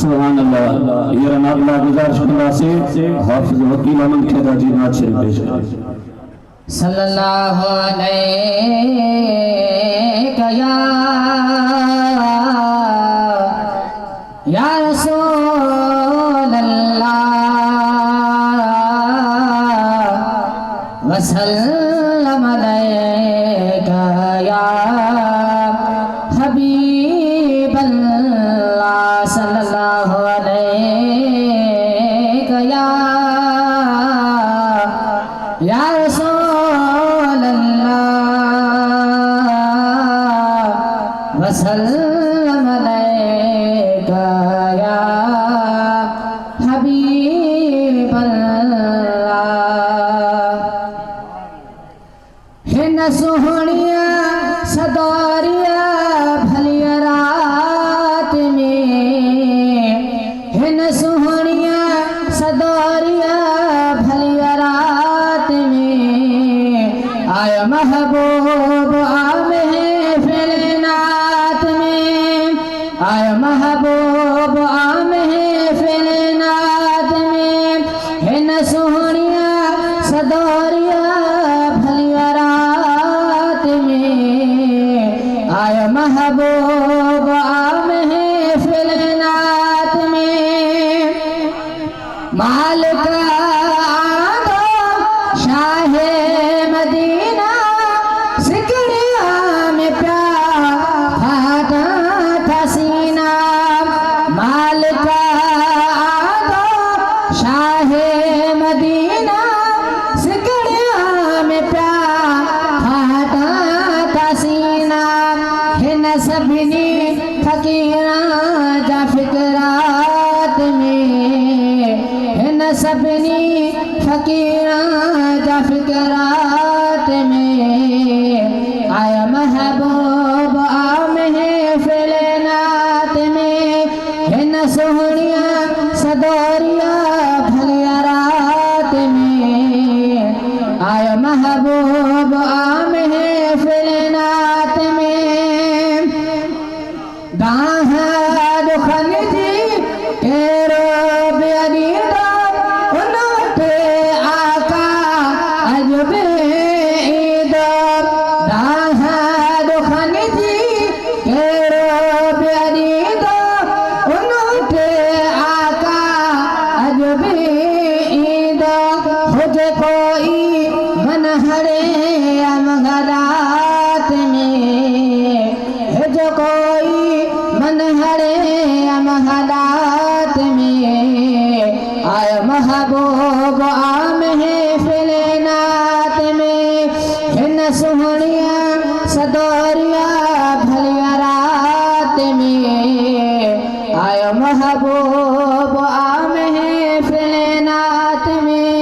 सुभान अल्लाह। ये रनाबला गुजारिश करना से हाफिज वकील अमन खेदा जी नाच शरीफ पेश करें। सल्लल्लाहु अलैहि या रसूल अल्लाह वसल्लम अलैका या हबीब अल्लाह सल्लल्लाहु अलैका या रसूल अल्लाह वसल्लम अलैका या हबीब अल्लाह। है न सोहणिया सदारिया भलिया रात में, है न सोहणिया सदारिया भलिया रात में, आया महबूब आम है फिलनात में, आया महबूब आम है फिलनात में, है न सोहणिया सदारिया भलिया रात में, आया महबूब आम है फिलनात में। मालिक आदो शाहे मदीना सिकड़िया में प्यार फाटा था सीना, मालिक आदो शाहे मदीना सिकड़िया में प्यार फाटा था सीना, है न सबनी फकीरा जा फिकरात में, है न सबनी फकीरा जा फिकरात में, आया महबूब आम है फिलनात में, है न सोहणिया सदोरिया भलिया रात में, आया महबूब आम है फिलनात में। दाहा दुखन जी तेरो बेरीदा उनते आका अजबे ईद, दाहा दुखन जी तेरो बेरीदा उनते आका अजबे ईद, मुझे कोई मन हरे अमगरात में, है जो कोई मन हरे अमहलात में, आया महबूब आम है फिलनात में, है न सोहणिया सदोरिया भलिया रात में, आया महबूब आम है फिलनात में।